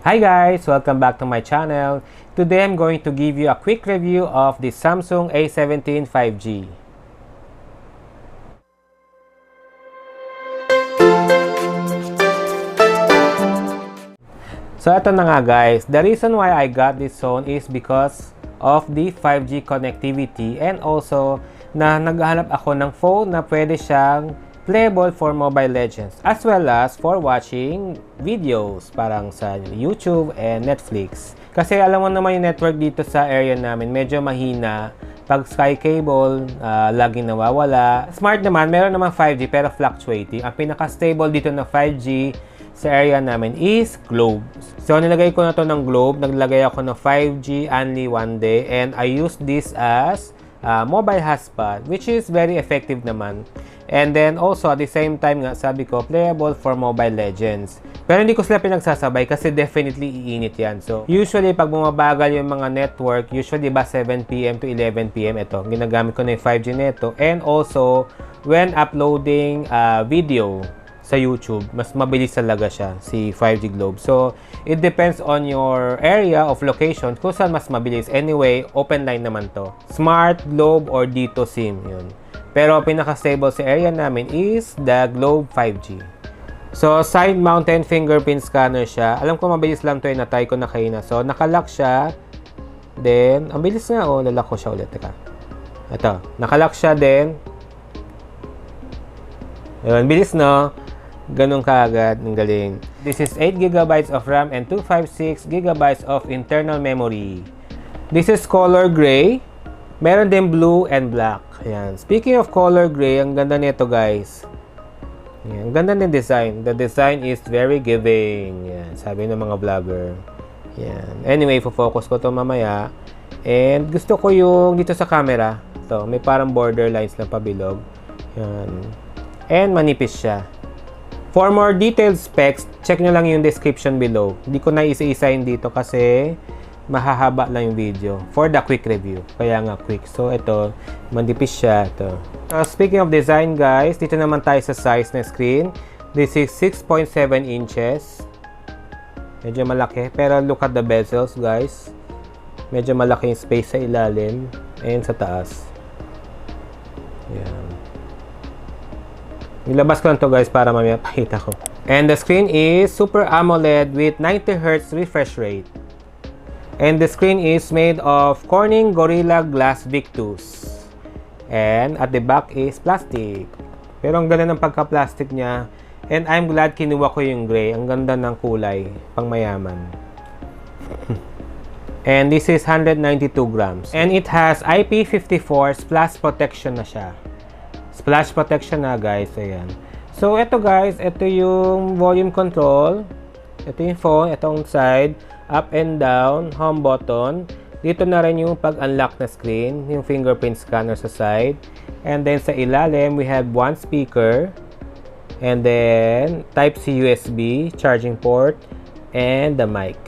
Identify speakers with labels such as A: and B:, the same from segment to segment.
A: Hi guys! Welcome back to my channel. Today I'm going to give you a quick review of the Samsung A17 5G. So ito na nga guys, the reason why I got this phone is because of the 5G connectivity and also na naghahanap ako ng phone na pwede siyang playable for Mobile Legends as well as for watching videos parang sa YouTube and Netflix. Kasi alam mo naman yung network dito sa area namin medyo mahina. Pag Sky Cable, laging nawawala. Smart naman, meron naman 5G pero fluctuating. Ang pinaka-stable dito na 5G sa area namin is Globe. So nilagay ko na to ng Globe. Naglagay ako ng 5G only one day and I use this as mobile hotspot which is very effective naman. And then also at the same time nga sabi ko playable for Mobile Legends. Pero hindi ko sila pinagsasabay kasi definitely iinit yan. So usually pag bumabagal yung mga network, usually ba 7 PM to 11 PM ito. Ginagamit ko na yung 5G neto. And also when uploading video sa YouTube, mas mabilis talaga siya si 5G Globe. So it depends on your area of location kung saan mas mabilis. Anyway, open line naman to. Smart, Globe, or Dito SIM yun. Pero pinaka-stable sa area namin is the Globe 5G. So, side-mounted fingerprint scanner siya. Alam ko mabilis lang to, natry ko na kanina. So, nakalock siya. Then, ang bilis nga. Oh, lalak ko siya ulit. Teka. Ito. Nakalock siya din. Ayun, bilis no? Ganun kaagad. Ang galing. This is 8GB of RAM and 256GB of internal memory. This is color gray. Meron din blue and black. Ayan. Speaking of color gray, ang ganda nito guys. Ayan. Ang ganda ng design. The design is very giving. Ayan. Sabi ng mga vlogger. Ayan. Anyway, focus ko to mamaya. And gusto ko yung dito sa camera. Ito, may parang border lines na pabilog. Ayan. And manipis siya. For more detailed specs, check nyo lang yung description below. Hindi ko na isa-isahin dito kasi mahahaba lang yung video for the quick review. Kaya nga quick. So, ito, manipis siya. Ito. Speaking of design, guys, dito naman tayo sa size ng screen. This is 6.7 inches. Medyo malaki. Pero look at the bezels, guys. Medyo malaki yung space sa ilalim and sa taas. Yan. Nilabas ko lang to guys para mamaya pakita ko. And the screen is Super AMOLED with 90Hz refresh rate. And the screen is made of Corning Gorilla Glass Victus. And at the back is plastic. Pero ang ganda ng pagka-plastic niya. And I'm glad kinuha ko yung gray. Ang ganda ng kulay. Pang mayaman. And this is 192 grams. And it has IP54 splash protection na siya. Splash protection na guys. Ayan. So ito guys. Ito yung volume control. Ito yung phone. Itong side. Up and down, home button. Dito na rin yung pag-unlock na screen, yung fingerprint scanner sa side. And then sa ilalim, we have one speaker. And then Type-C USB, charging port, and the mic.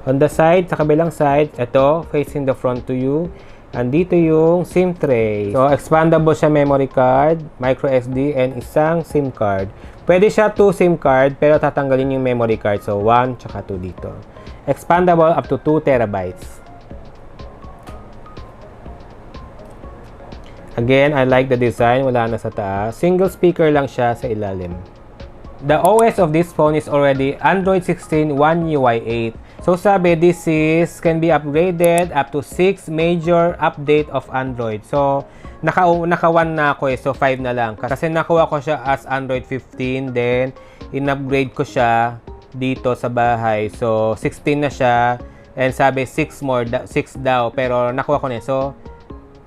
A: On the side, sa kabilang side, ito, facing the front to you. Andito yung SIM tray. So, expandable siya memory card, micro SD, and isang SIM card. Pwede siya 2 SIM card, pero tatanggalin yung memory card. So, 1 tsaka 2 dito. Expandable up to 2 terabytes. Again, I like the design. Wala na sa taas. Single speaker lang siya sa ilalim. The OS of this phone is already Android 16 One UI 8. So sabi, this can be upgraded up to 6 major update of Android. So, naka 1 na ako so 5 na lang. Kasi nakuha ko siya as Android 15, then in-upgrade ko siya dito sa bahay. So, 16 na siya, and sabi 6 daw, pero nakuha ko na. So,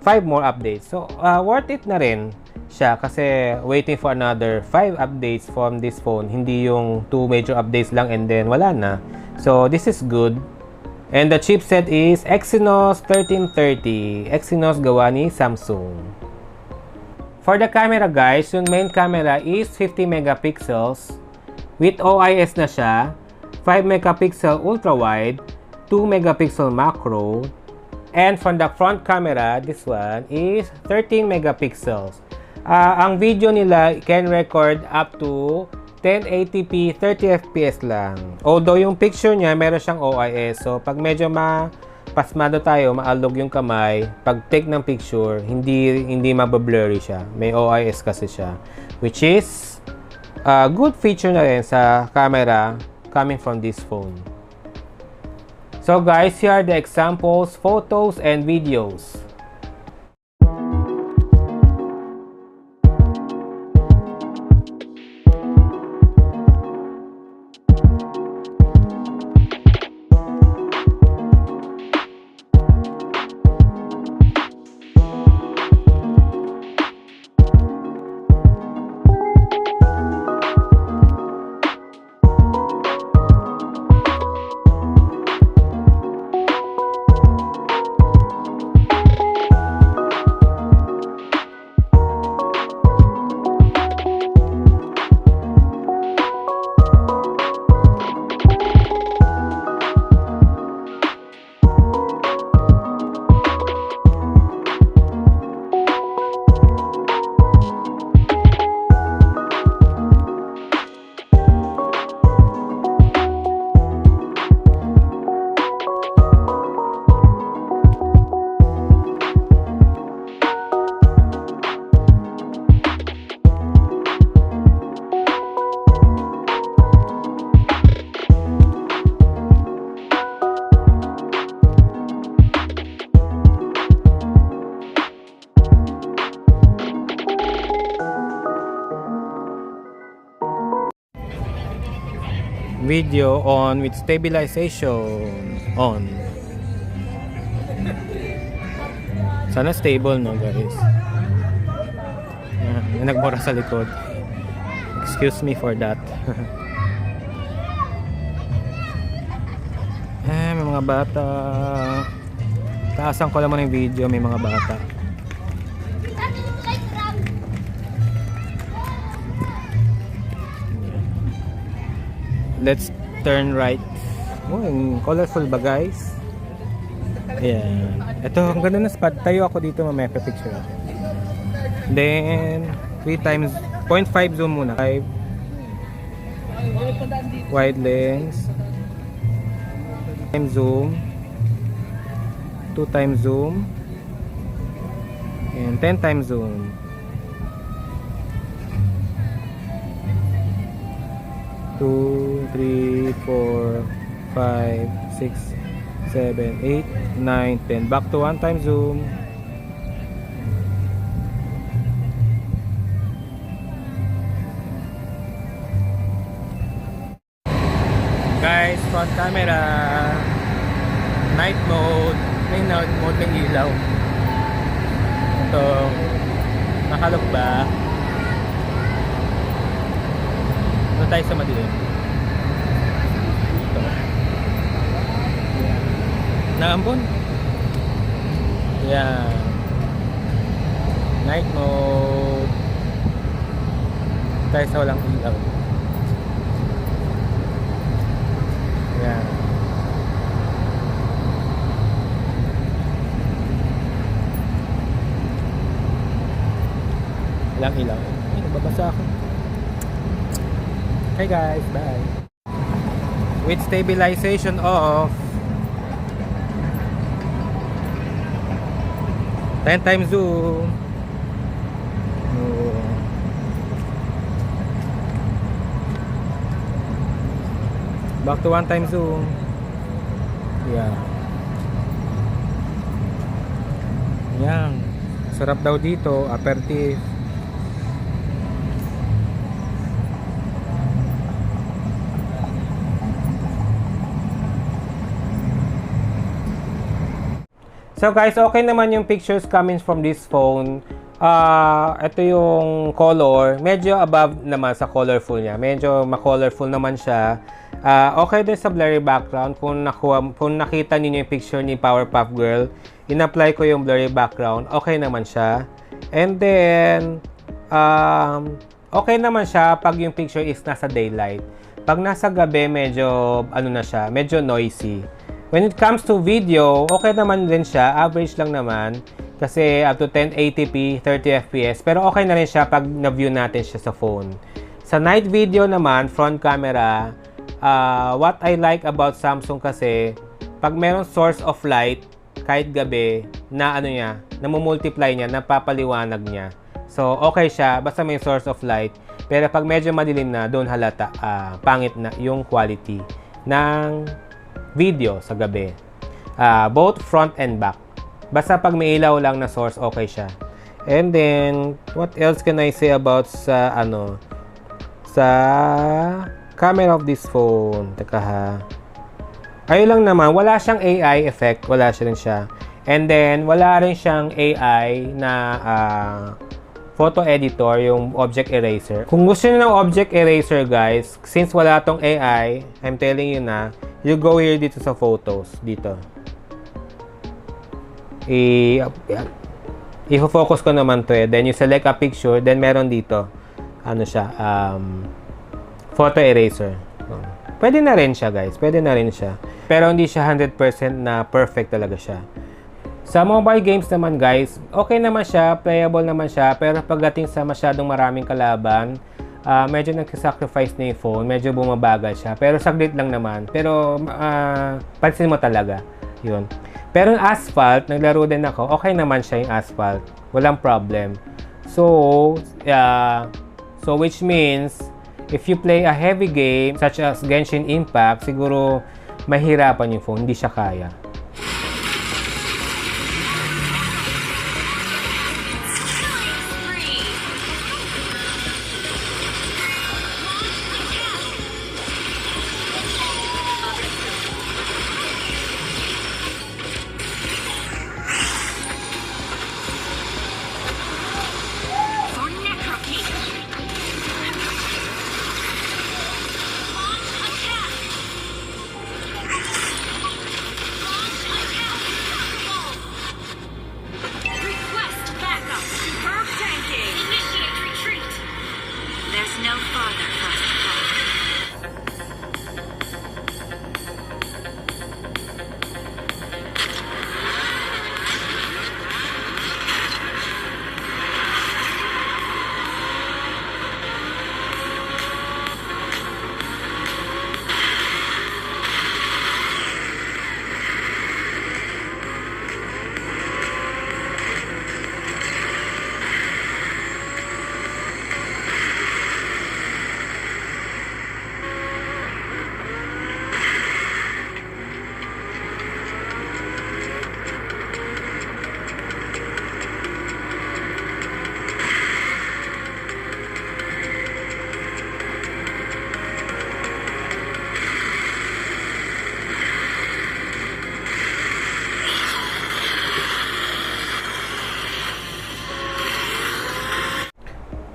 A: 5 more updates. So, worth it na rin siya kasi waiting for another 5 updates from this phone. Hindi yung 2 major updates lang and then wala na. So, this is good. And the chipset is Exynos 1330. Exynos gawa ni Samsung. For the camera guys, yung main camera is 50 megapixels. With OIS na siya. 5 megapixel ultra-wide. 2 megapixel macro. And from the front camera, this one is 13 megapixels. Ang video nila can record up to 1080p 30fps lang. Although yung picture niya meron siyang OIS. So pag medyo pasmado tayo, maalog yung kamay, pag take ng picture, hindi mabablurry siya. May OIS kasi siya. Which is a good feature na rin sa camera coming from this phone. So guys, here are the examples, photos, and videos. Video on with stabilization on. Sana stable, no guys. May nagmura sa likod. Excuse me for that. May mga bata. Taasan ko naman yung video, may mga bata. Let's turn right. Oh, colorful ba guys? Ayan. Ito, ang ganda na spot. Tayo ako dito, mamaya pa-picture ako. Then, 3 times, 0.5 zoom muna. 5. Wide lens. Times zoom. 2 times zoom. And 10 times zoom. 2, 3, 4, 5, 6, 7, 8, 9, 10. Back to 1 time zoom. Guys, front camera. Night mode. May night mode ng ilaw. Ito. Nakalog ba? Ano tayo sa madilim? Ito. Naambon. Yan. Night mode. Tayo sa walang ilaw. Yan. Walang ilaw. Ay, nagbabasa ako. Hey guys, bye. With stabilization off. 10 times zoom. Oh. Back to 1 time zoom. Yeah. Yan. Sarap daw dito, aperitif. So guys, okay naman yung pictures coming from this phone. Ito yung color. Medyo above naman sa colorful niya. Medyo ma-colorful naman siya. Okay din sa blurry background. Kung nakita niyo yung picture ni Powerpuff Girl, in-apply ko yung blurry background. Okay naman siya. And then, okay naman siya pag yung picture is nasa daylight. Pag nasa gabi, medyo, medyo noisy. When it comes to video, okay naman din siya. Average lang naman. Kasi up to 1080p, 30fps. Pero okay na rin siya pag na-view natin siya sa phone. Sa night video naman, front camera, what I like about Samsung kasi, pag meron source of light, kahit gabi, na ano niya, namumultiply niya, napapaliwanag niya. So, okay siya, basta may source of light. Pero pag medyo madilim na, doon halata, pangit na yung quality ng video sa gabi. Both front and back. Basta pag may ilaw lang na source, okay siya. And then, what else can I say about sa camera of this phone? Teka ha. Ayun lang naman, wala siyang AI effect, wala siya rin siya. And then, wala rin siyang AI na photo editor, yung object eraser. Kung gusto niyo ng object eraser, guys, since wala tong AI, I'm telling you na, you go here dito sa photos, dito. I-focus ko naman to eh. Then, you select a picture, then meron dito, ano siya, photo eraser. Pwede na rin siya, guys. Pwede na rin siya. Pero hindi siya 100% na perfect talaga siya. Sa mobile games naman, guys, okay naman siya, playable naman siya, pero pagdating sa masyadong maraming kalaban, medyo nagsasacrifice na yung phone, medyo bumabagal siya. Pero saglit lang naman. Pero pansin mo talaga. Yun. Pero yung Asphalt, naglaro din ako, okay naman siya yung Asphalt. Walang problem. So which means, if you play a heavy game, such as Genshin Impact, siguro mahirapan yung phone, hindi siya kaya.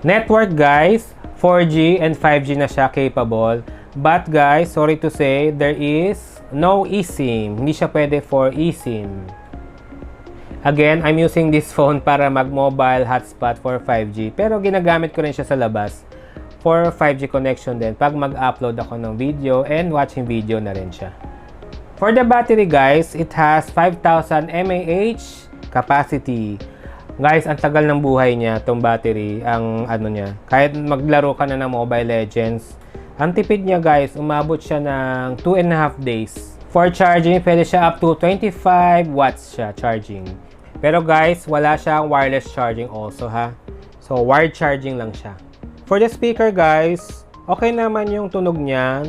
A: Network, guys, 4G and 5G na siya capable. But guys, sorry to say, there is no eSIM. Hindi siya pwede for eSIM. Again, I'm using this phone para mag-mobile hotspot for 5G. Pero ginagamit ko rin siya sa labas for 5G connection din pag mag-upload ako ng video and watching video na rin siya. For the battery, guys, it has 5,000 mAh capacity. Guys, ang tagal ng buhay niya, itong battery, ang ano niya. Kahit maglaro ka na ng Mobile Legends, ang tipid niya, guys, umabot siya ng 2.5 days. For charging, pwede siya up to 25 watts siya charging. Pero guys, wala siyang wireless charging also, ha. So, wired charging lang siya. For the speaker, guys, okay naman yung tunog niya.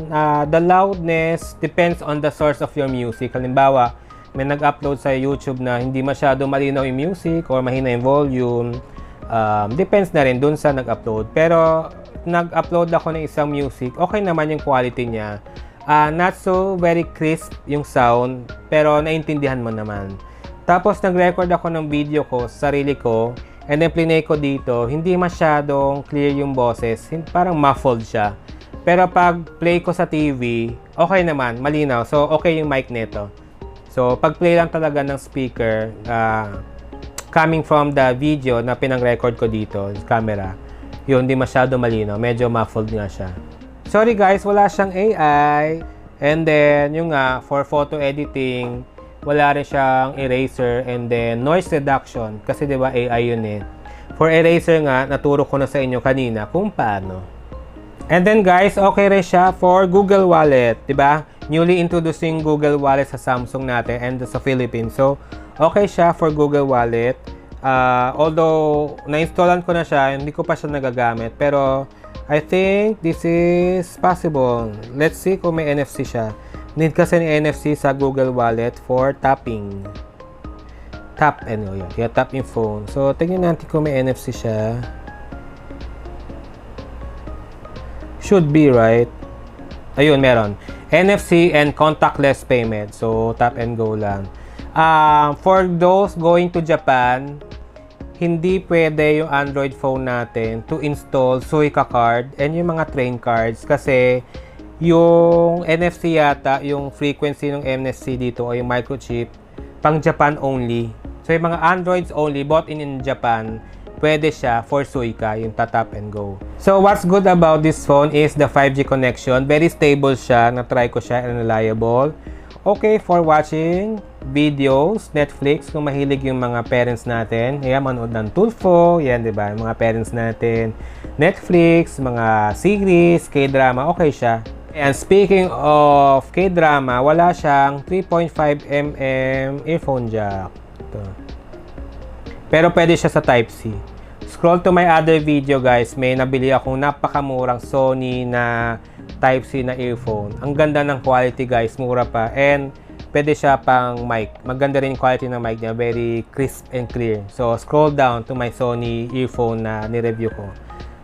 A: The loudness depends on the source of your music. Halimbawa, may nag-upload sa YouTube na hindi masyado malinaw yung music or mahina yung volume. Depends na rin dun sa nag-upload. Pero nag-upload ako ng isang music, okay naman yung quality niya. Not so very crisp yung sound, pero naintindihan mo naman. Tapos nag-record ako ng video ko sa sarili ko, and then plinay ko dito, hindi masyadong clear yung boses, parang muffled siya. Pero pag play ko sa TV, okay naman, malinaw. So okay yung mic nito. So, pag-play lang talaga ng speaker, coming from the video na pinang-record ko dito, camera, yun, di masyado malino. Medyo muffled nga siya. Sorry guys, wala siyang AI. And then, yung nga, for photo editing, wala rin siyang eraser. And then, noise reduction. Kasi di ba AI yun eh. For eraser nga, naturo ko na sa inyo kanina kung paano. And then guys, okay rin siya for Google Wallet, 'di ba? Newly introducing Google Wallet sa Samsung natin and sa Philippines. So, okay siya for Google Wallet. Although na-installan ko na siya, hindi ko pa siya nagagamit, pero I think this is possible. Let's see kung may NFC siya. Need kasi ng NFC sa Google Wallet for tapping. Tap and go, yeah, tap yung phone. So, tingnan natin kung may NFC siya. Should be, right? Ayun, meron. NFC and contactless payment. So, tap and go lang. For those going to Japan, hindi pwede yung Android phone natin to install Suica card and yung mga train cards kasi yung NFC yata, yung frequency ng NFC dito o yung microchip, pang Japan only. So, yung mga Androids only bought in Japan, pwede siya for Suica, yung tatap and go. So, what's good about this phone is the 5G connection. Very stable siya. Na-try ko siya and reliable. Okay for watching videos, Netflix, kung mahilig yung mga parents natin. Ayan, manood ng Tulfo. Yan, di ba? Yung mga parents natin. Netflix, mga series, K-drama, okay siya. And speaking of K-drama, wala siyang 3.5mm earphone jack. Ito. Pero pwede siya sa Type-C. Scroll to my other video guys, may nabili akong napakamurang Sony na Type-C na earphone. Ang ganda ng quality guys, mura pa. And pwede siya pang mic. Maganda rin yung quality ng mic niya, very crisp and clear. So scroll down to my Sony earphone na ni-review ko.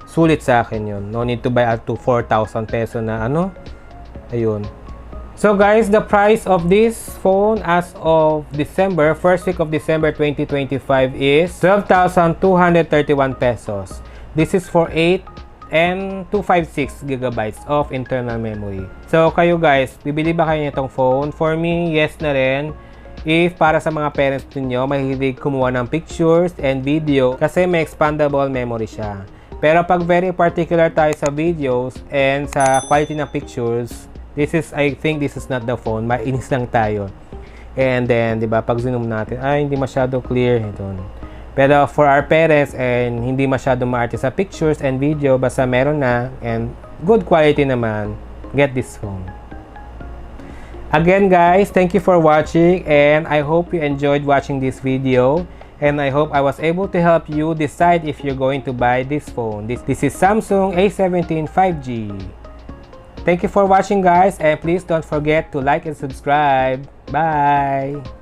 A: Sulit sa akin yun. No need to buy up to 4,000 peso na ano. Ayun. So guys, the price of this phone as of December, first week of December 2025 is 12,231 pesos. This is for 8 and 256 gigabytes of internal memory. So kayo guys, bibili ba kayo nitong phone? For me, yes na rin. If para sa mga parents niyo mahilig kumuha ng pictures and video kasi may expandable memory siya. Pero pag very particular tayo sa videos and sa quality ng pictures, I think this is not the phone. Mainis lang tayo. And then, di ba, pag zoom natin, ay, hindi masyado clear. Ito. Pero for our parents and hindi masyado maarte sa pictures and video, basta meron na and good quality naman, get this phone. Again guys, thank you for watching and I hope you enjoyed watching this video. And I hope I was able to help you decide if you're going to buy this phone. This is Samsung A17 5G. Thank you for watching guys and please don't forget to like and subscribe. Bye!